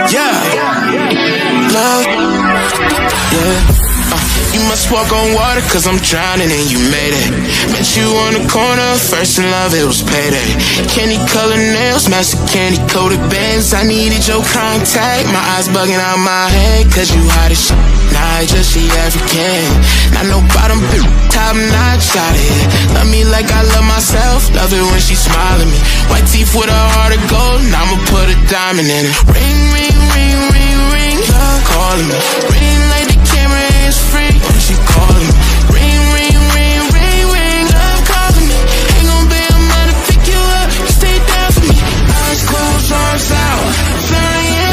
Yeah. Love. Yeah. You must walk on water cause I'm drowning and you made it. Met you on the corner, first in love, it was payday. Candy colored nails, match the candy coated bands. I needed your contact, my eyes bugging out my head. Cause you hot as shit, nah, I just see African. Not no bottom, top notch out here. Love me like I love myself, love it when she smile at me. White teeth with a heart of gold, now I'ma put a diamond in it. Ring, ring, ring, ring, ring, love calling me. Ring like the camera is free. She calling me. Ring, ring, ring, ring, ring. Love calling me. Ain't gon' be a man to pick you up. You stay down for me. Eyes closed, arms out. Florian.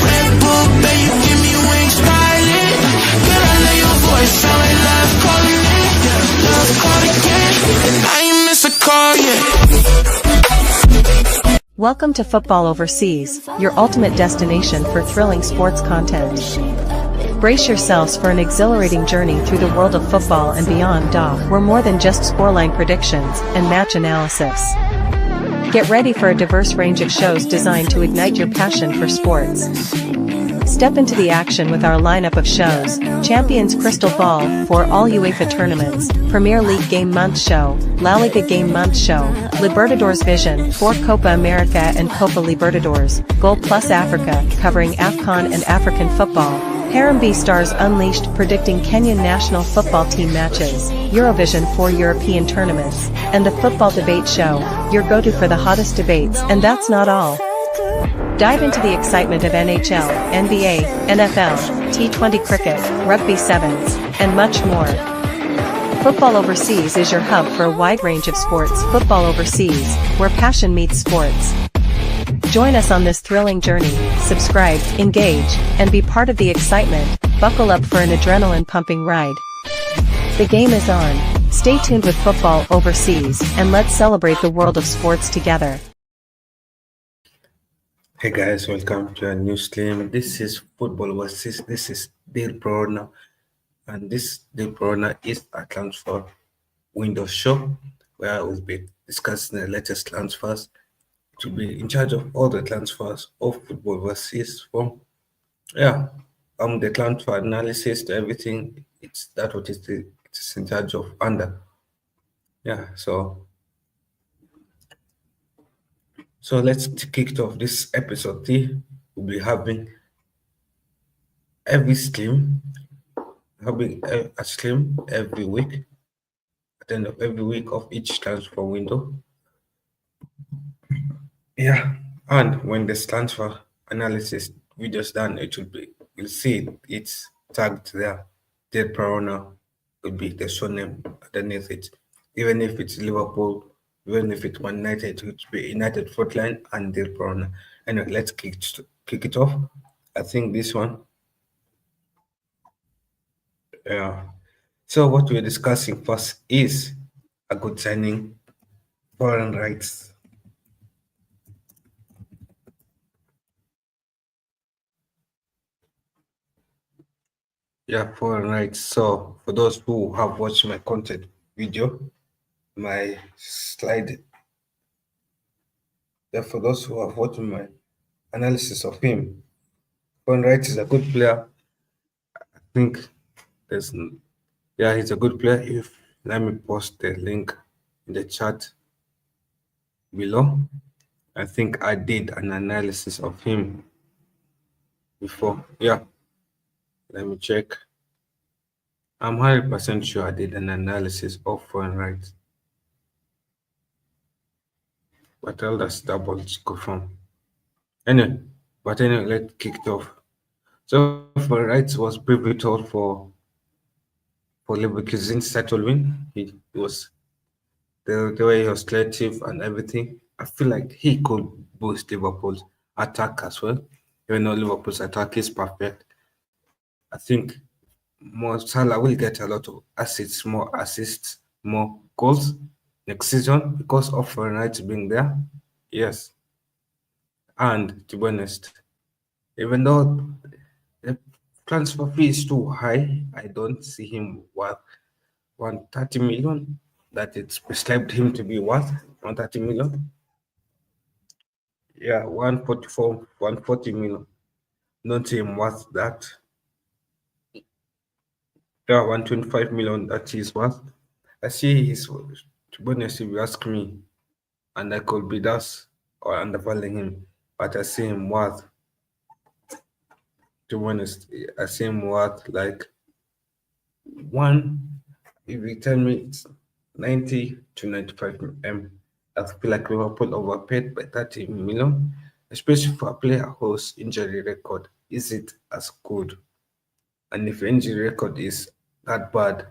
Red Bull, babe, you give me wings, pilot. Girl, I love your voice. Sound like love calling me. Love called again. And I ain't miss a call yet. Welcome to Football Overseas, your ultimate destination for thrilling sports content. Brace yourselves for an exhilarating journey through the world of football and beyond. We're more than just scoreline predictions and match analysis. Get ready for a diverse range of shows designed to ignite your passion for sports. Step into the action with our lineup of shows: Champions Crystal Ball for all UEFA tournaments, Premier League Game Month Show, La Liga Game Month Show, Libertadores Vision for Copa America and Copa Libertadores, Goal Plus Africa covering AFCON and African football, Harambee Stars Unleashed predicting Kenyan national football team matches, Eurovision for European tournaments, and the Football Debate Show, your go-to for the hottest debates. And that's not all. Dive into the excitement of NHL, NBA, NFL, T20 cricket, rugby sevens, and much more. Football Overseas is your hub for a wide range of sports. Football Overseas, where passion meets sports. Join us on this thrilling journey, subscribe, engage, and be part of the excitement. Buckle up for an adrenaline-pumping ride. The game is on. Stay tuned with Football Overseas, and let's celebrate the world of sports together. Hey guys, welcome to a new stream. This is Football Overseas. This is Del Prona, and this Del Prona is a transfer window show where I will be discussing the latest transfers. To be in charge of all the transfers of Football Overseas from the transfer analysis to everything. It's that what it's in charge of under. So let's kick it off. This episode 3 will be having a stream every week at the end of every week of each transfer window. And when this transfer analysis video is done, you'll see it's tagged there. Del Paranoia will be the show name underneath it. Even if it's Liverpool, even if it's Man United, it will be United Frontline and Del Paranoia. Anyway, let's kick it off. I think this one. So what we're discussing first is a good signing, foreign rights. Foreign rights. So for those who have watched my content video, my slide. For those who have watched my analysis of him, foreign rights is a good player. I think he's a good player. Let me post the link in the chat below. I think I did an analysis of him before. Let me check. I'm 100% sure I did an analysis of foreign rights. But I'll just double confirm. Anyway, let's kick it off. So foreign rights was pivotal for Leverkusen's title win. He was the way he was creative and everything. I feel like he could boost Liverpool's attack as well. Even though Liverpool's attack is perfect, I think Salah will get a lot of more assists, more goals next season because of foreign rights being there. Yes. And to be honest, even though the transfer fee is too high, I don't see him worth 130 million that it's prescribed him to be worth. 130 million. Yeah, 144, 140 million. Not him worth that. Yeah, 125 million that is worth. I see his, to be honest, if you ask me, and I could be that or undervaluing him, but I see him worth, to be honest, I see him worth like one, if you tell me it's 90 to 95 m, I feel like Liverpool overpaid by 30 million, especially for a player whose injury record is it as good. And if your injury record is that bad,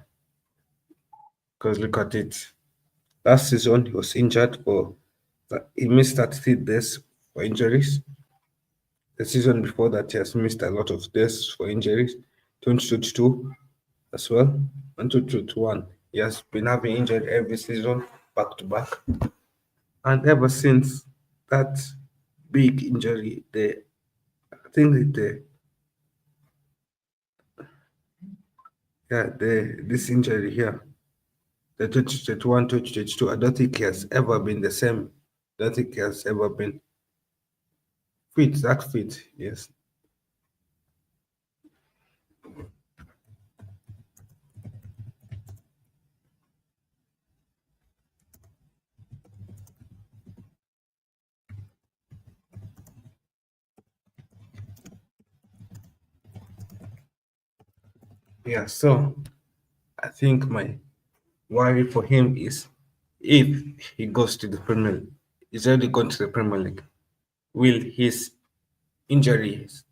because look at it, last season he was injured for, he missed 33 days for injuries. The season before that, he has missed a lot of days for injuries. 2022 as well, and 2021. He has been having injured every season back to back. And ever since that big injury, I think this injury here, the 2021, 2022, I don't think he has ever been the same. I don't think he has ever been fit, yes. Yeah, so I think my worry for him is if he goes to the Premier League, he's already gone to the Premier League, will his injuries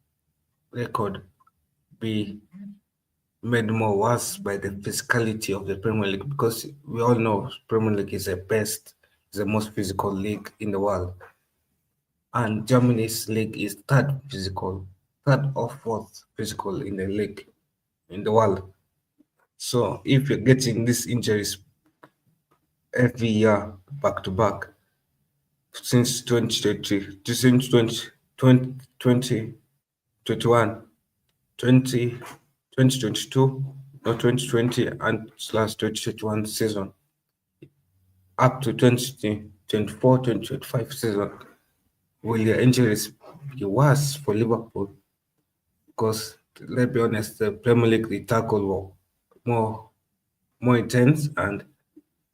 record be made more worse by the physicality of the Premier League? Because we all know Premier League is the most physical league in the world. And Germany's league is third or fourth physical in the league in the world. So if you're getting these injuries every year back to back since 2020, since 2021, 2022, or 2020 and slash 2021 season up to 2024, 2025 season, will your injuries be worse for Liverpool? Because let's be honest, the Premier League the tackle were more intense, and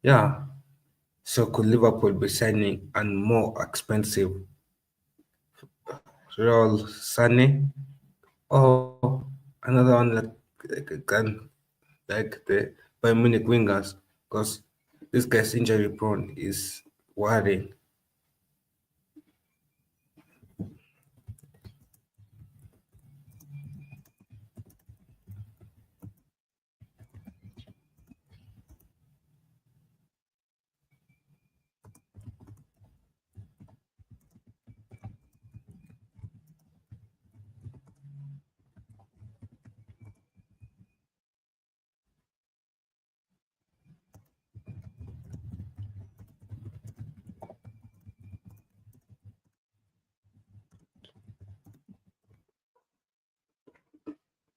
yeah, so could Liverpool be signing and more expensive Real Sane or another one that can like the Bayern Munich wingers? Because this guy's injury prone is worrying.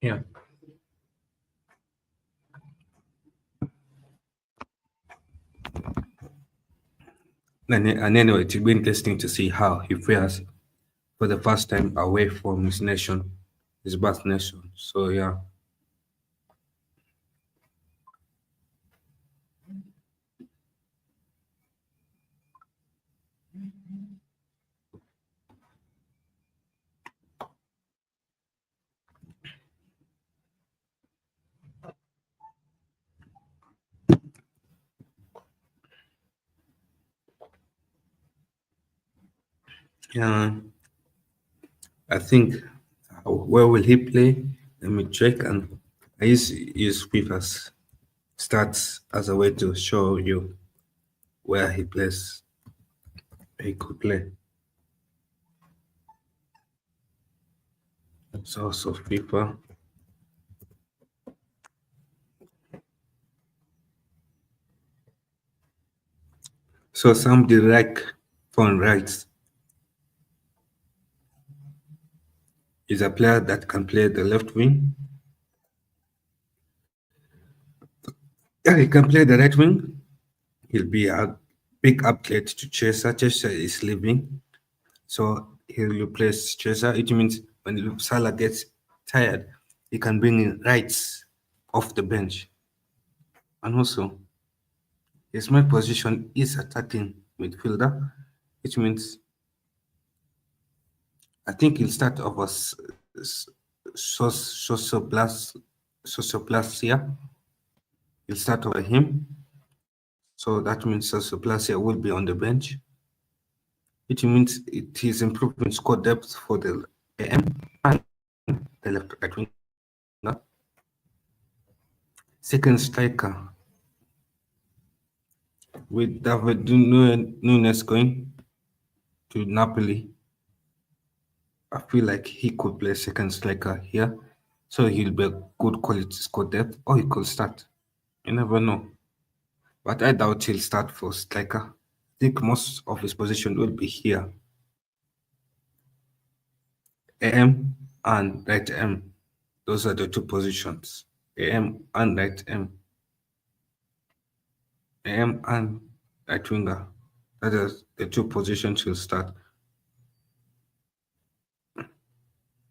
Yeah. And anyway, it will be interesting to see how he fares for the first time away from his nation, his birth nation. So yeah. Yeah, I think where will he play? Let me check, and I use FIFA's stats as a way to show you where he could play. So FIFA. So Sam Direct phone writes is a player that can play the left wing. Yeah, he can play the right wing. He'll be a big upgrade to Chesa. Chesa is leaving. So he'll replace Chesa. It means when Salah gets tired, he can bring in Wrights off the bench. And also, his main position is attacking midfielder, which means I think he'll start off as Sosoplasia. He'll start over him. So that means Sosoplasia will be on the bench, which means it is improving squad depth for the AM and the left right winger. Second striker with David Nunes going to Napoli. I feel like he could play second striker here, so he'll be a good quality squad depth, or he could start. You never know. But I doubt he'll start for striker. I think most of his position will be here. AM and right M. Those are the two positions. AM and right M. AM and right winger. That is the two positions he'll start.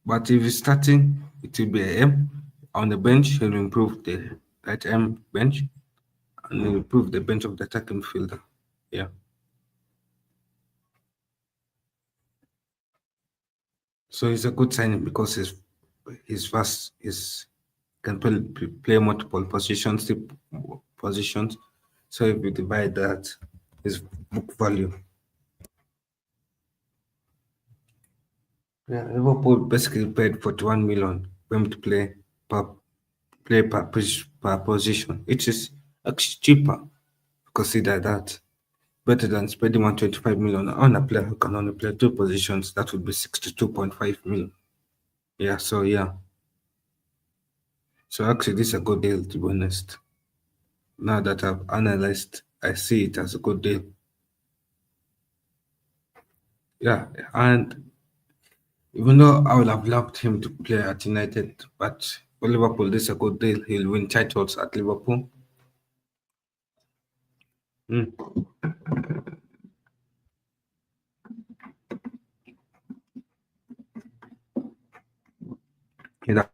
But if he's starting, it will be AM. On the bench, he'll improve the right M bench and he'll improve the bench of the attacking fielder. Yeah. So he's a good signing because he's fast, can play multiple positions, positions. So if you divide that, his book value. Yeah, Liverpool basically paid 41 million for him to play per position, which is actually cheaper. Consider that. Better than spending 125 million on a player who can only play two positions. That would be 62.5 million. Yeah, so yeah. So actually, this is a good deal, to be honest. Now that I've analyzed, I see it as a good deal. Yeah, and even though I would have loved him to play at United, but for Liverpool, this is a good deal. He'll win titles at Liverpool. Yeah,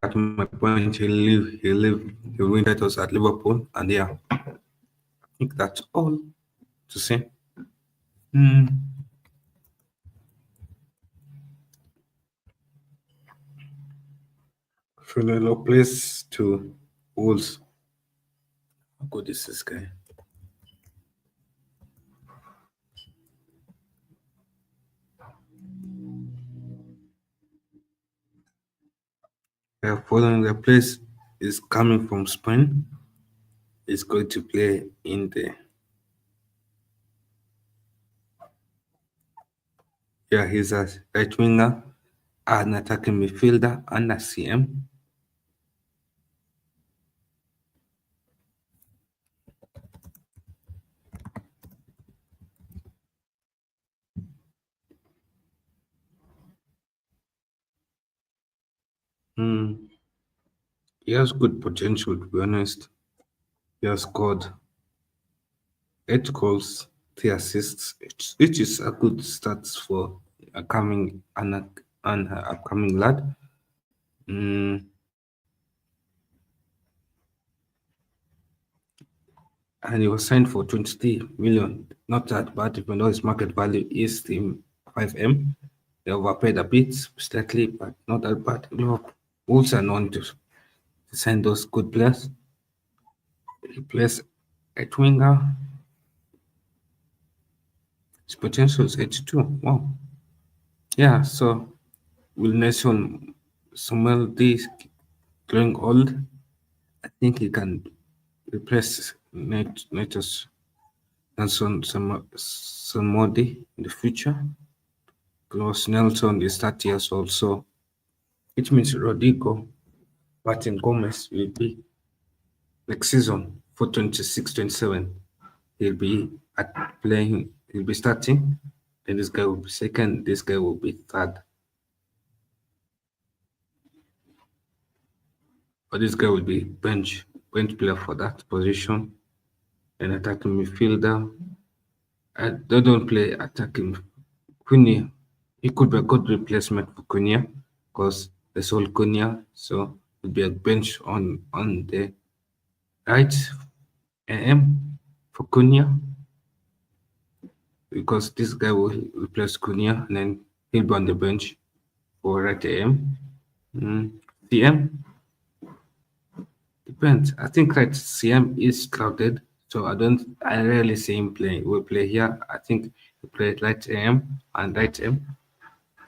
that's my point. He'll win titles at Liverpool, and yeah, I think that's all to say. Philip López to Wolves. How good is this guy? Following the place is coming from Spain. He's going to play in the he's a right winger, an attacking midfielder, and a CM. He has good potential, to be honest. He has scored 8 goals, 3 assists, which is a good start for an upcoming lad. And he was signed for 23 million. Not that bad, even though his market value is the 5M. They overpaid a bit, slightly, but not that bad. Wolves are known to sign those good players. He plays at winger. His potential is 82. Wow. Yeah, so will Nelson Samuel D growing old? I think he can replace Nelson Samodi in the future. Because Nelson is 30 years old, so which means Rodrygo, Martin Gomez will be next season for 26-27. He'll be he'll be starting, then this guy will be second, this guy will be third. But this guy will be bench player for that position. An attacking midfielder. They don't play attacking. Queenie he could be a good replacement for Cunha because they sold Cunha, so it'd be a bench on the right AM for Cunha because this guy will replace Cunha and then he'll be on the bench for right AM. CM depends. I think right CM is crowded, so I rarely see him play. We play here. I think he plays right AM and right AM.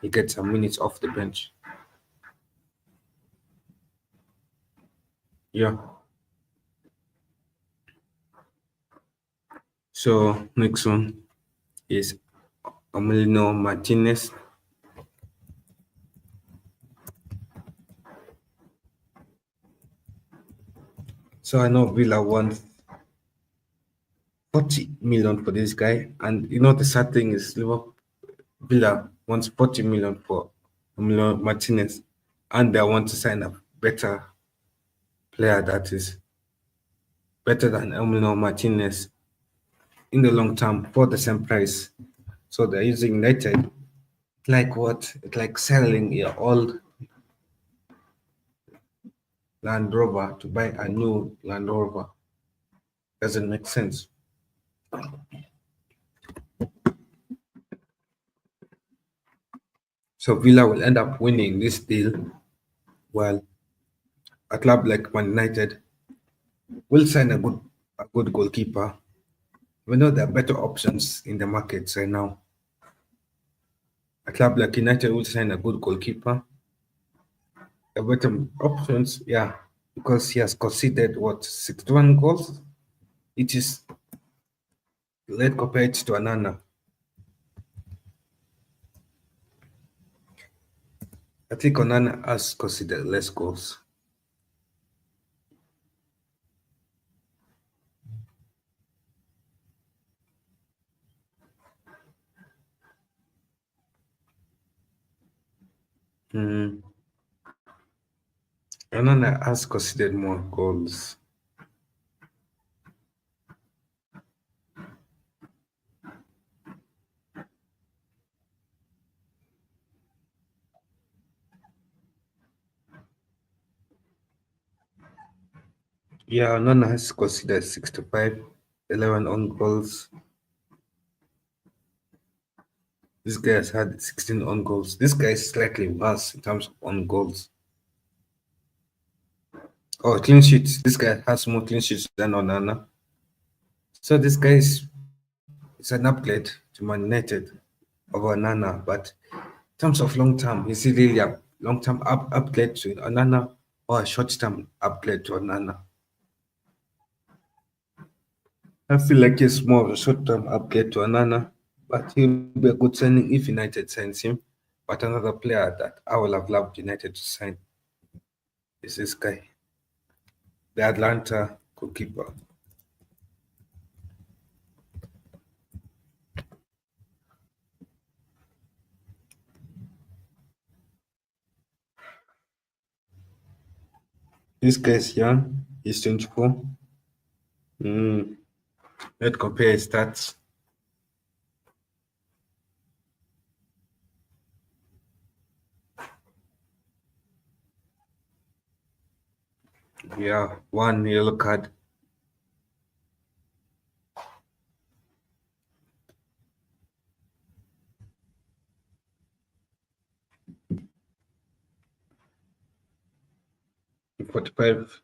He gets some minutes off the bench. Yeah. So next one is Emiliano Martinez. So I know Villa wants 40 million for this guy, and the sad thing is Villa wants 40 million for Emiliano Martinez, and they want to sign a better player that is better than Emiliano Martinez in the long term for the same price. So they're using United like what? It's like selling your old Land Rover to buy a new Land Rover. Doesn't make sense. So Villa will end up winning this deal, while a club like Man United will sign a good goalkeeper. We know there are better options in the market right now. A club like United will sign a good goalkeeper. The better options, yeah, because he has conceded 61 goals. It is late compared to Anana. I think Onana has conceded less goals. Onana has conceded more goals. Yeah, Onana has conceded 65, 11 on goals. This guy has had 16 on goals. This guy is slightly worse in terms of on goals. Oh, clean sheets. This guy has more clean sheets than Onana. So this guy is an upgrade to Man United over Onana, but in terms of long term, is he really a long term upgrade to Onana or a short term upgrade to Onana? I feel like it's more of a short term upgrade to Onana, but he'll be a good signing if United signs him. But another player that I would have loved United to sign is this guy, the Atlanta goalkeeper. This guy is young, he's 24. Let's compare his stats. Yeah, one yellow card. In 45,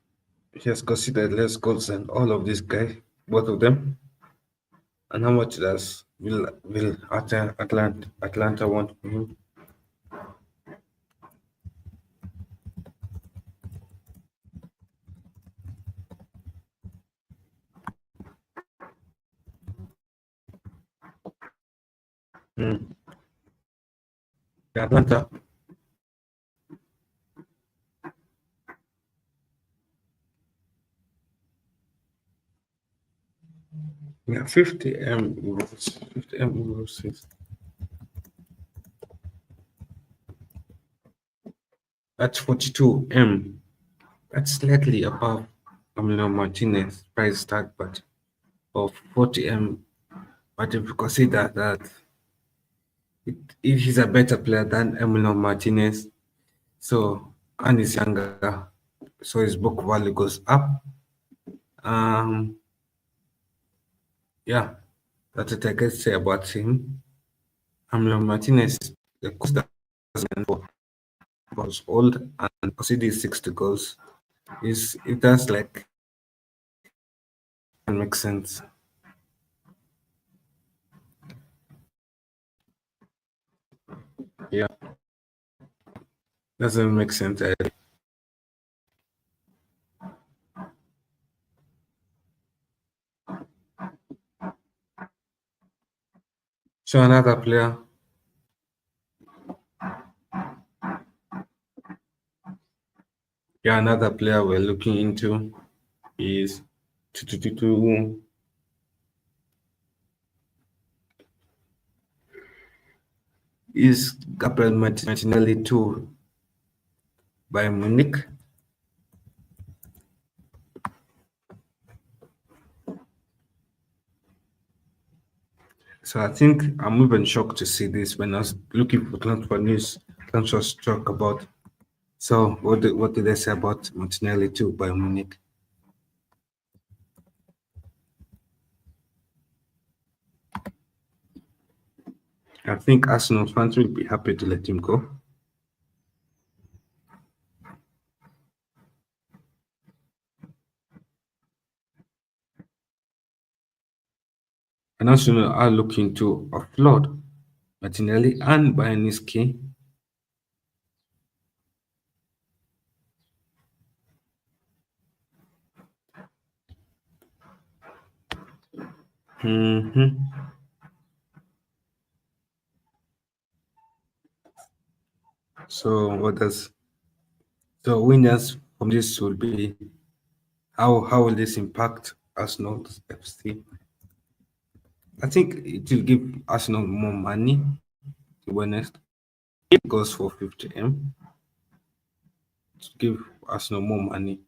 he has considered less goals than all of these guys, both of them. And how much does will Atlanta want from him? Atlanta. Yeah, 50 euros. 50 euros is that's 42 That's slightly above Martinez price tag, but of 40 but if you consider that He's a better player than Emiliano Martinez. So, and he's younger. So his book value goes up. Um, yeah, that's what I can say about him. Emiliano Martinez, the coach that was old and conceded 60 goals. It does like make sense. Yeah, doesn't make sense. So another player, yeah, another player we're looking into is is Gabriel Martinelli too by Munich. So I think I'm even shocked to see this when I was looking for transfer news. Transfer talk about. So what did they say about Martinelli too by Munich? I think Arsenal fans will be happy to let him go. And Arsenal are looking to offload Martinelli and Bayern. Mm-hmm. So what does so winners from this will be how will this impact Arsenal FC? I think it will give Arsenal more money, to be honest. It goes for 50M to give Arsenal more money.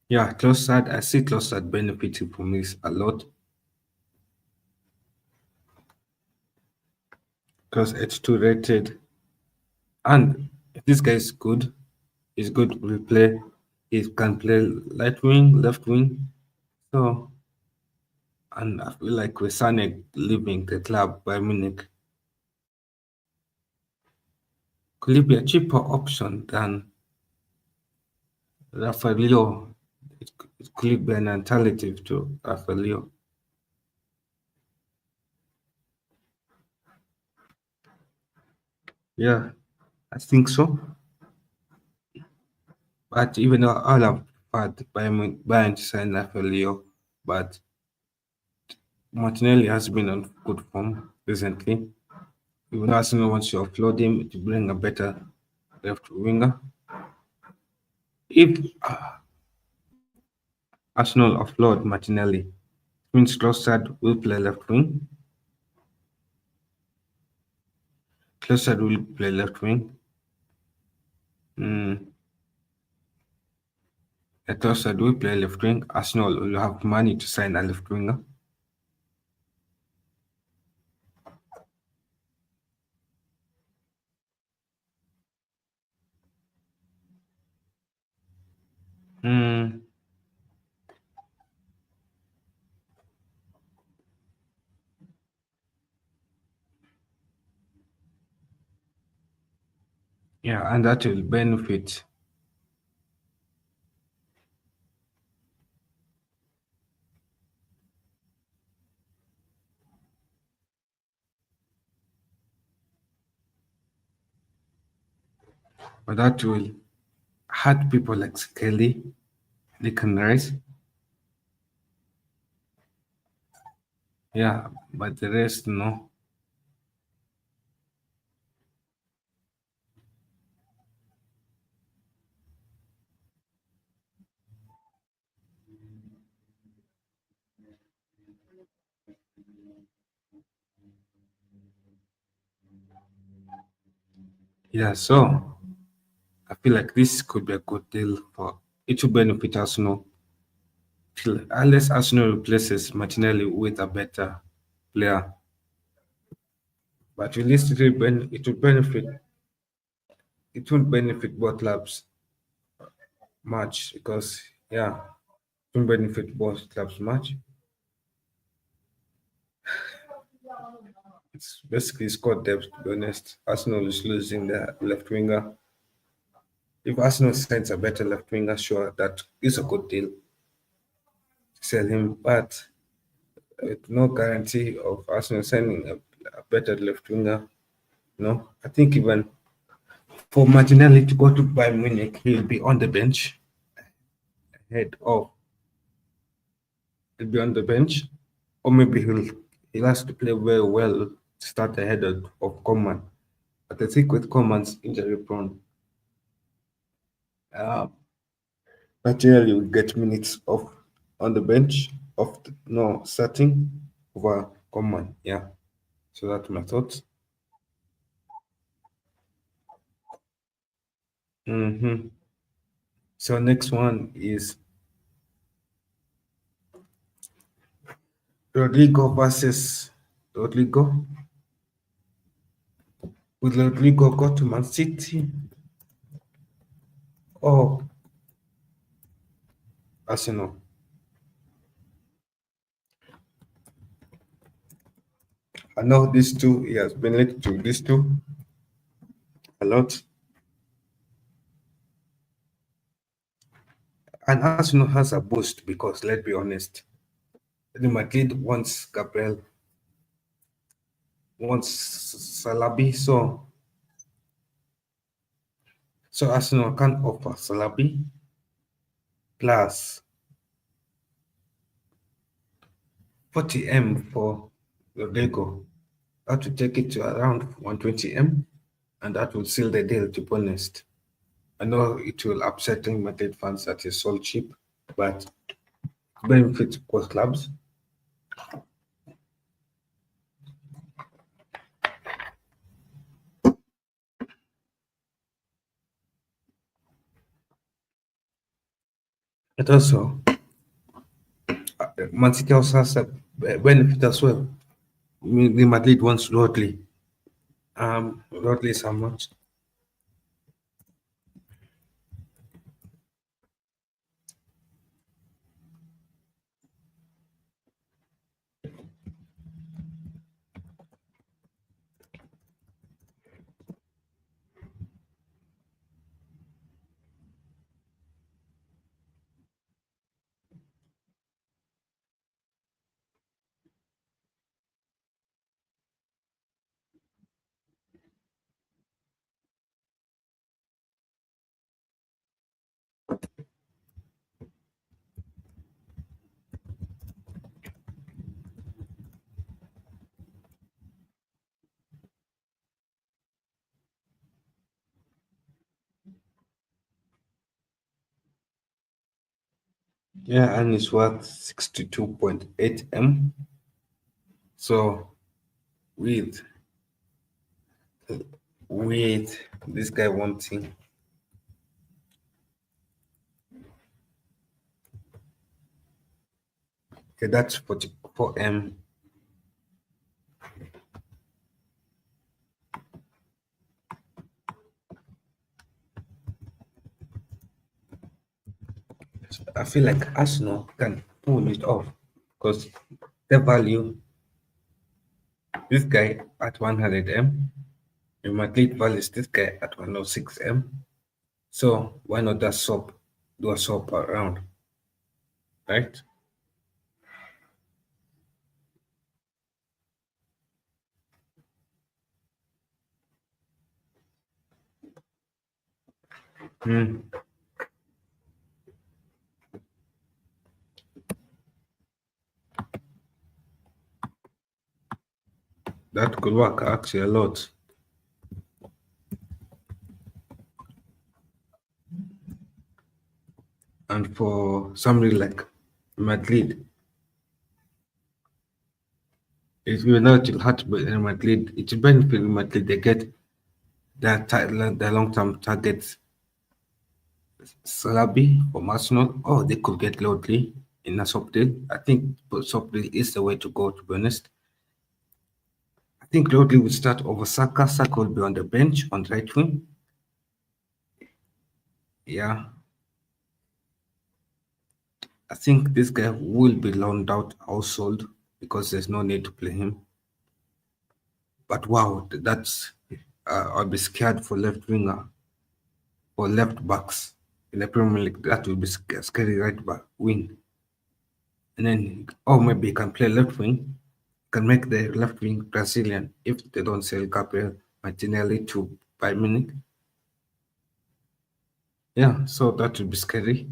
Yeah, Closad, I see Closad benefiting from this a lot because it's too rated. And this guy is good. He's good to play. He can play right wing, left wing. So, and I feel like with Sané leaving the club by Munich, could it be a cheaper option than Rafaelio? It could be an alternative to Rafaelio. Yeah, I think so. But even though all have had Bayern to sign Rafaelio, but Martinelli has been on good form recently. Even though Arsenal wants to offload him to bring a better left winger. If Arsenal offload Martinelli, means Trossard will play left wing. Trossard will play left wing. Mm. Trossard will play left wing. Arsenal will have money to sign a left winger. Mm. Yeah, and that will benefit. But that will hurt people like Skelly, they can rise. Yeah, but the rest, no. Yeah, so I feel like this could be a good deal for it to benefit Arsenal. unless Arsenal replaces Martinelli with a better player. But realistically, it won't benefit both clubs much because it won't benefit both clubs much. It's basically squad depth, to be honest. Arsenal is losing their left winger. If Arsenal signs a better left winger, sure, that is a good deal. Sell him, but with no guarantee of Arsenal signing a better left winger. No, I think even for Martinelli to go to Bayern Munich, he'll be on the bench. He'll be on the bench, or maybe he has to play very well to start ahead of Coman. But I think with Coman's injury prone, Martinelli will get minutes on the bench starting over Coman. Yeah, so that's my thoughts. So next one is Rodrygo versus Rodrygo. Will Rodrygo go to Man City or Arsenal? I know these two, he has been linked to these two a lot. And Arsenal has a boost because, let's be honest, Real Madrid wants Gabriel, wants Salabi, so Arsenal can offer Salabi plus 40M for Rodrygo. That will take it to around 120M, and that will seal the deal, to be honest. I know it will upset Real Madrid fans that is so cheap, but benefits both clubs. But also, Man City also has a benefit as well. Real Madrid wants Rodri. Rodri is how much? Yeah, and it's worth 62.8M. So with this guy wanting that's 44M. I feel like Arsenal can pull it off because they value this guy at 100M. And Madrid values this guy at 106M. So why not do a swap around, right? That could work actually a lot. And for somebody like Madrid, it will not hurt Madrid. It will benefit Madrid. They get their long-term targets. Salabi from Arsenal, or they could get Lodley in a sub deal. I think sub deal is the way to go, to be honest. I think Rodri will start over Saka. Saka will be on the bench on right wing. Yeah. I think this guy will be loaned out or sold because there's no need to play him. But wow, that's I'll be scared for left winger or left backs in the Premier League. That will be scary right back wing. And then, maybe he can play left wing. Can make the left wing Brazilian if they don't sell Gabriel Martinelli to Bayern Munich. Yeah, so that will be scary.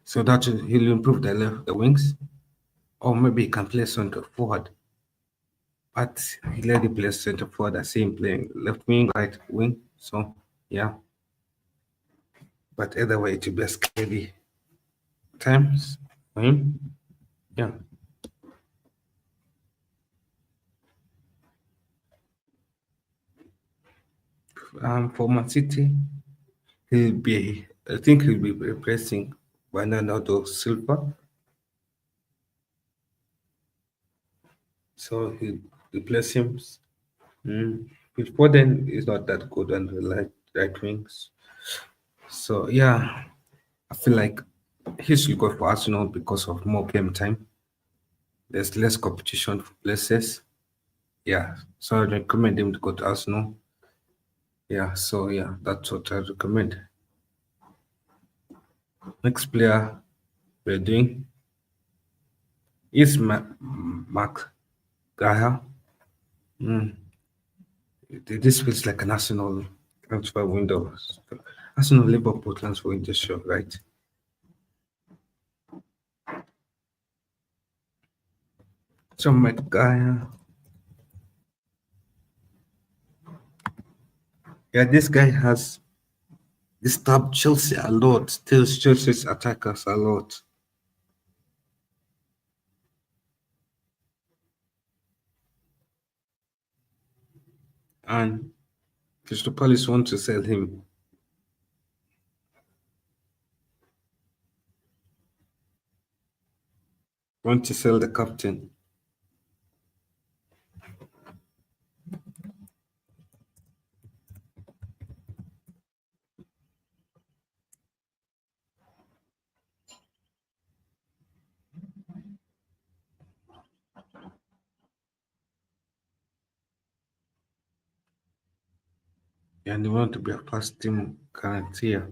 So that he'll improve the wings, or maybe he can play center forward. But he already plays center forward. I see him playing left wing, right wing. So yeah. But either way, it will be a scary times for him. Yeah. For Man City, I think he'll be replacing Bernardo Silva. So he'll replace him. With Foden is not that good on the right wings. So yeah, I feel like he should go for Arsenal because of more game time. There's less competition for places. Yeah, so I recommend him to go to Arsenal. Yeah, so yeah, that's what I recommend. Next player we're doing is Mark Gaia. This feels like an Arsenal transfer window. Arsenal Liverpool transfer window show, right? So Mark Gaia. Yeah, this guy has disturbed Chelsea a lot, steals Chelsea's attackers a lot. And Crystal Palace want to sell him. Want to sell the captain. And they want to be a first team guaranteer.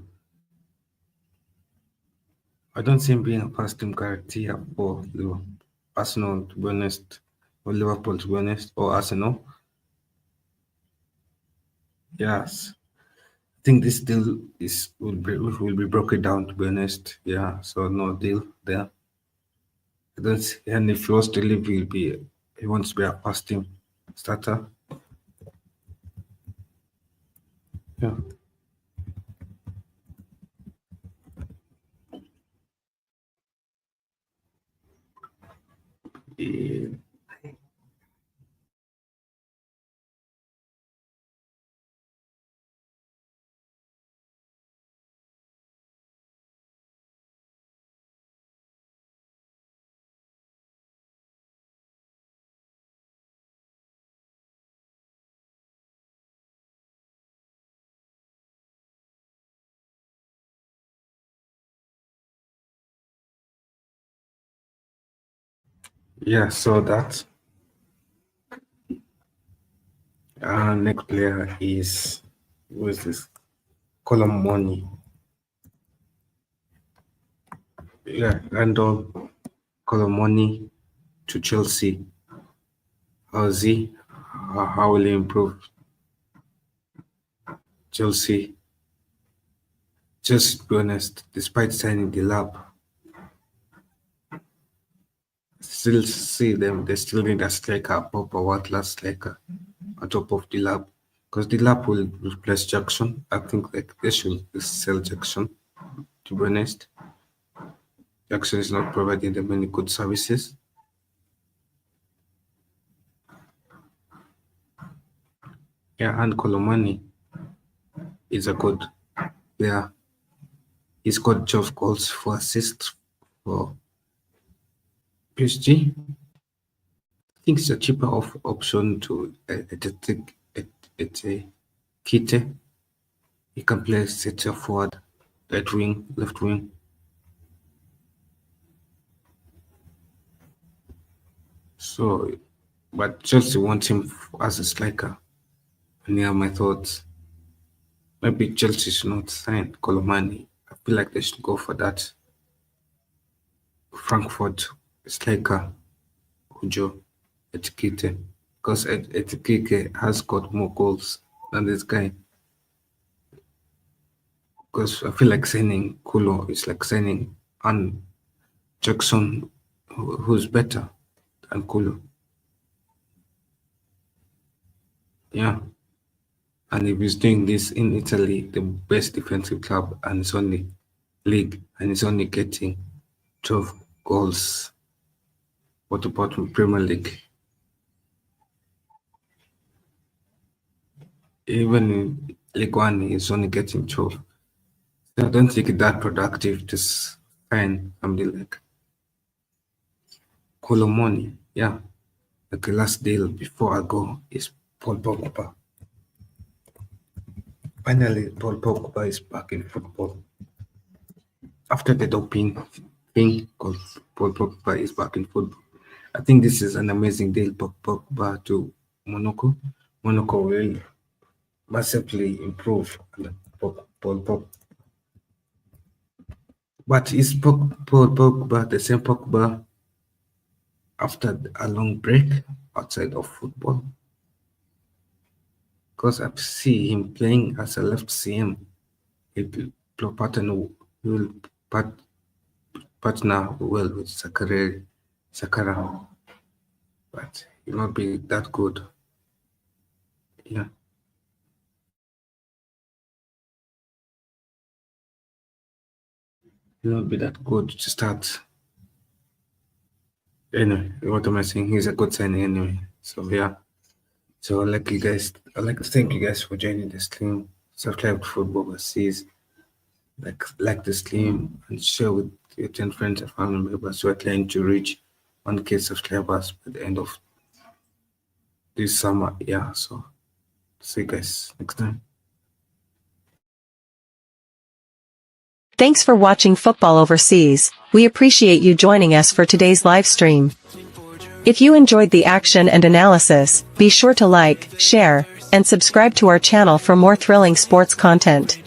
I don't see him being a first team guaranteer for Arsenal, to be honest, or Liverpool, to be honest, or Arsenal. Yes. I think this deal will be broken down, to be honest. Yeah, so no deal there. I don't see, and if he wants to leave, he wants to be a first team starter. Yeah. Yeah. Yeah, so that. Next player is who is this? Colomoni. Yeah, Randall Colomoni to Chelsea. How's he? How will he improve Chelsea? Just to be honest, despite signing the lab, still see them. They still need a striker, a proper world-class striker, on top of the lab, because the lab will replace Jackson. I think like they should sell Jackson. To be honest, Jackson is not providing them any good services. Yeah, and Colomani is a good player. He scored 12 goals, 4 assists for PSG. I think it's a cheaper option to Kite. He can play center forward, right wing, left wing. So, but Chelsea want him as a striker. And yeah, my thoughts. Maybe Chelsea should not sign Colomani. I feel like they should go for that Frankfurt striker, Ujo Etikite. Because Etikite has got more goals than this guy. Because I feel like signing Kulo is like signing An Jackson, who's better than Kulo. Yeah. And if he's doing this in Italy, the best defensive club, and it's only league, and it's only getting 12 goals. What about Premier League? Even in League One, he's only getting 12. So I don't think it's that productive to sign something like Colomoni. Yeah. Like the last deal before I go is Paul Pogba. Finally, Paul Pogba is back in football. After the doping thing, Paul Pogba is back in football. I think this is an amazing deal, Pogba to Monaco. Monaco will massively improve Paul Pogba. But is Paul Pogba the same Pogba after a long break outside of football? Because I see him playing as a left CM. Patterson will partner well with Sakara, but he will not be that good. Yeah. He will not be that good to start. Anyway, what am I saying? He's a good signing anyway. So yeah. So I'd like to thank you guys for joining the stream. Subscribe to Football Overseas. Like the stream and share with your 10 friends and family members. We're trying to reach 1K subscribers by the end of this summer. Yeah, so see you guys next time. Thanks for watching Football Overseas. We appreciate you joining us for today's live stream. If you enjoyed the action and analysis, be sure to like, share, and subscribe to our channel for more thrilling sports content.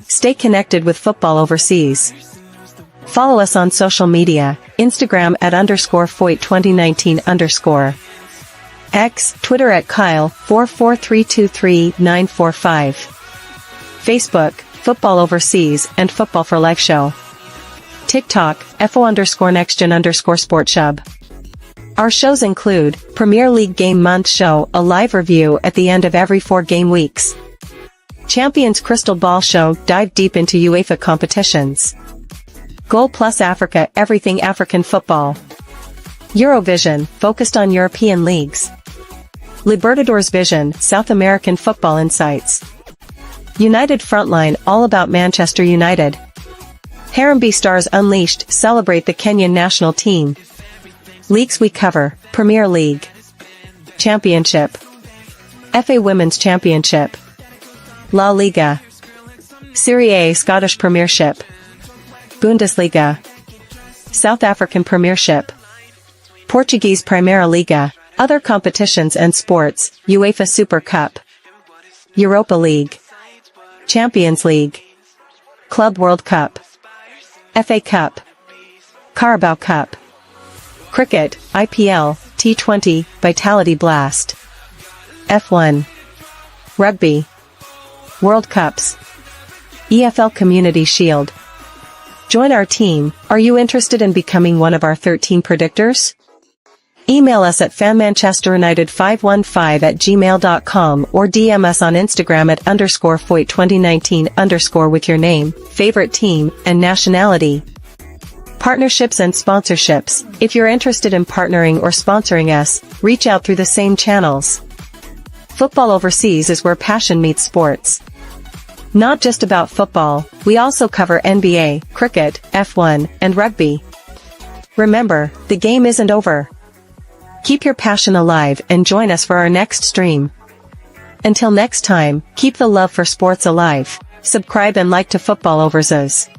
Stay connected with Football Overseas. Follow us on social media, Instagram at _Foyt2019 _ X, Twitter at Kyle4432395. Facebook, Football Overseas and Football for Life Show. TikTok, FO_NextGen_SportShub. Our shows include, Premier League Game Month Show, a live review at the end of every 4 game weeks. Champions Crystal Ball Show, dive deep into UEFA competitions. Goal Plus Africa, everything African football. Eurovision, focused on European leagues. Libertadores Vision, South American football insights. United Frontline, all about Manchester United. Harambee Stars Unleashed, celebrate the Kenyan national team. Leagues we cover, Premier League. Championship. FA Women's Championship. La Liga. Serie A Scottish Premiership. Bundesliga. South African Premiership. Portuguese Primeira Liga, other competitions and sports, UEFA Super Cup. Europa League. Champions League. Club World Cup. FA Cup. Carabao Cup. Cricket, IPL, T20, Vitality Blast. F1. Rugby. World Cups. EFL Community Shield. Join our team. Are you interested in becoming one of our 13 predictors? Email us at fanmanchester515@gmail.com or DM us on Instagram at _Foyt2019 with your name, favorite team, and nationality. Partnerships and sponsorships. If you're interested in partnering or sponsoring us, reach out through the same channels. Football Overseas is where passion meets sports. Not just about football, we also cover NBA, cricket, F1, and rugby. Remember, the game isn't over. Keep your passion alive and join us for our next stream. Until next time, keep the love for sports alive. Subscribe and like to Football Overzoos.